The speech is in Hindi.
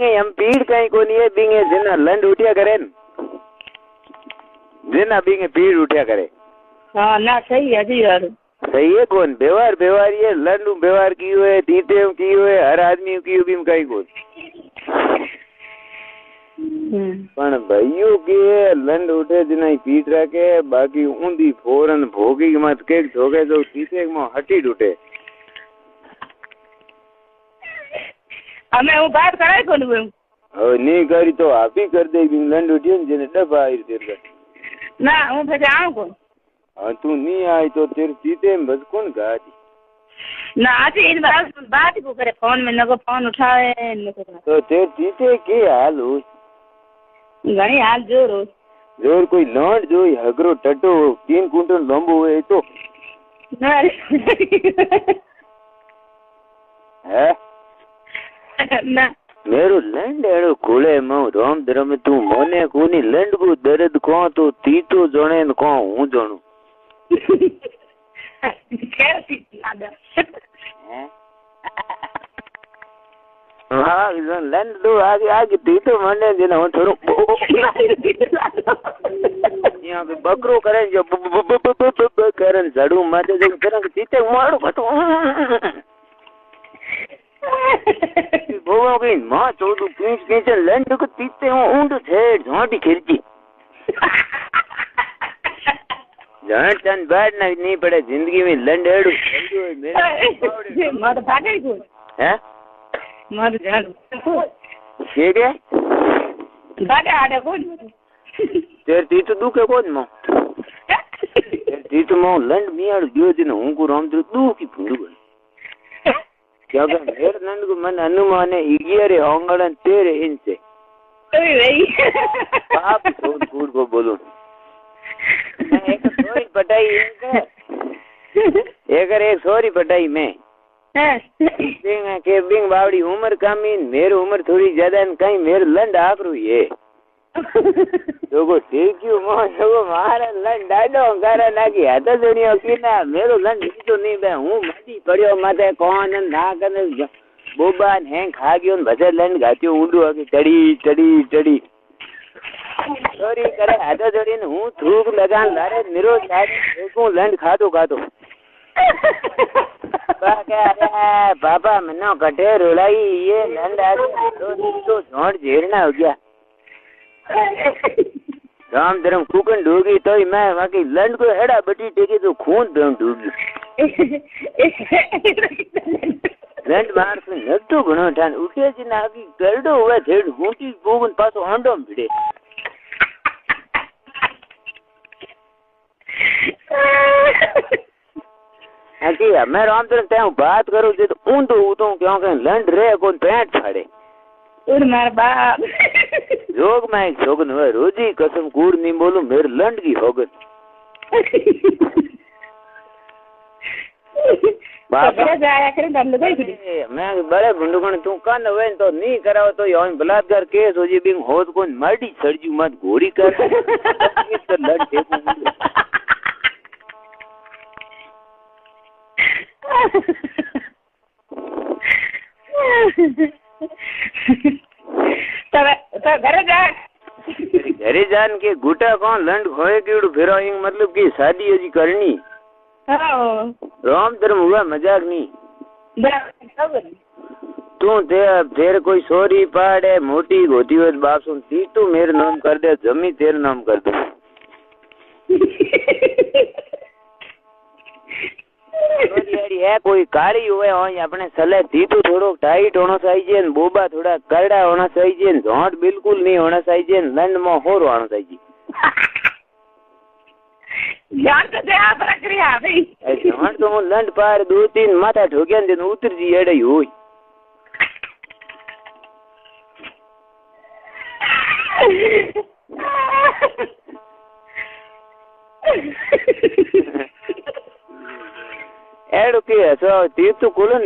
हम पीड़ कहीं को नहीं है बिंगे जिना लंड उठिया करे जिना बिंगे पीड़ उठिया करे। हाँ ना सही है जी यार। सही है कौन व्यवहार व्यवहार ये लंडू व्यवहार की हुए तीते की हुए हर आदमी की हुई भी कहीं को पण भाइयों के लंड उठे जिना पीट रखे बाकी ऊंधी फोरन भोगी मत के धोगे जो तीते में हटी उठे। हमें वो बात कराए कौन हुए હવે નહીં કરી તો આપી કરી દે લંડ ઉઠ્યો ને જેને ડબ્બા આવી તેર ना હું પછી આવું કોણ હા તું નહીં આવી તો તેર સીતે બસ कोण ગાતી ना आज इन बात को करे फोन में नको फोन उठावे नको तो तेर सीते के हाल हो घणी हाल जोर हो जोर कोई लौंड जोई हगरो टटो 3 कुंटल लंबो હોય તો ना હે ना मेरू लंड एड़ो खुले मो राम धर्म तू मोने कोनी लंड को दर्द को तो ती तो जणे न को हूं जणू कैसी लादा हां इजन लंड दो आगे आगे ती तो मने जेना हूं थोड़ो यहां पे बकरो करे जो करन झड़ू माथे जो करन तीते मारो बतो बोवा गई मां चोदू पींच पींच लंड को तीते ऊंड छेड़ झोंटी खिरची जान चंद बैठ नहीं पड़े जिंदगी में लंड एड़ू मार भागे को हैं मार जान के भागे आडे को तेर ती तो दुखे कोन मो तेर ती तो मो लंड मियाड़ गयो दिन हूं को राम दू की फुंडू क्योंकि मेरे नंद को मन अनुमान है 11 होंगड़न 13 इंच है बाप सोच कूड़ को बोलूं एक सोरी पटाई एक सोरी पटाई में बिंग बावड़ी उम्र कम इन मेरी उम्र थोड़ी ज्यादा कहीं मेरे लंड आकरू ये तो टेक्यू मोह मारा लंड डाडो गारा नाखी हाथ जोड़ियो की ना मेरो लंड तो नहीं बे हूं मटी पड़ियो माथे कोन ना कने बोबा ने खा गयो ने भजे लंड गात्यो ऊंडो के चढ़ी चढ़ी चढ़ी सॉरी करे हाथ जोड़ी ने हूं थूक लगान लारे निरो सारी को लंड खातो खातो अरे बाबा मनो कटे रोलाई ये लंड आ तो झोड़ झेड़ना हो गया राम धर्म कुकन डूगी तो मैं बाकी लंड को हेड़ा बटी टेके तो खून दम डूगी लंड मार से नट्टू घणो ठान उठे जी नागी करडो हुए थेड़ घूंटी गोगन पासो हंडो भिड़े आकी मैं राम धर्म ते बात करूं जे तो ऊंधो ऊतो क्योंकि लंड रे कोन पेट फाड़े और मार बाप जोग में एक जोगन हुआ रोजी कसम कूड़ नहीं बोलूं मेरे लंड की होगन मैं बड़े भुंडुकण तू कान हुए तो नहीं कराओ तो यो बलात्कार केस हो जी बिंग होत को मर्डी सड़जू मत घोड़ी कर लंड घरे जान के गुटा कौन लंड खोए कीड़ू फिरो मतलब की शादी अजी करनी राम धर्म हुआ मजाक नहीं तू तेरे कोई सोरी पाड़े मोटी गोती हुए बाप सुन ती तू मेरे नाम कर दे जमी तेरे नाम कर दे है कोई कारी हुए हो अपने सले दी तो थोड़ो टाइट होना चाहिए बोबा थोड़ा करड़ा होना चाहिए झोंट बिल्कुल नहीं होना चाहिए लंड में होर होना चाहिए जान तो दे आप रख रही है भाई झोंट तो लंड पार 2-3 माथा ठोकिया दिन उतर जी एड़े हुई एड़ो के सो तीर तो कुलन